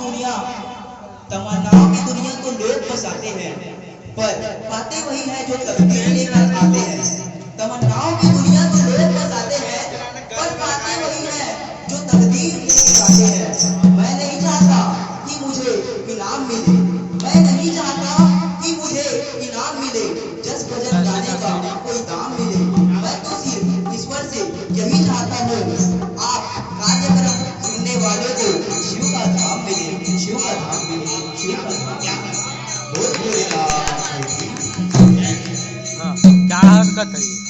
दुनिया, तमन्नाओं की दुनिया को लोग बसाते हैं, पर पाते वही है जो तकदीर लेकर आते हैं। तमन्नाओं की दुनिया को लोग बसाते हैं, पर पाते वही है जो तकदीर लेकर आते हैं। मैं नहीं चाहता कि मुझे इनाम मिले, मैं नहीं चाहता कि मुझे इनाम मिले, जस भजन गाने का कोई दाम मिले। मैं तो सिर्फ ईश्वर से यही चाहता हूँ, आप कार्यक्रम सुनने वालों को शिव का धाम मिले, शिव का धाम मिले, शिव का धाम मिले। बहुत भोलेनाथ। क्या हरकत है?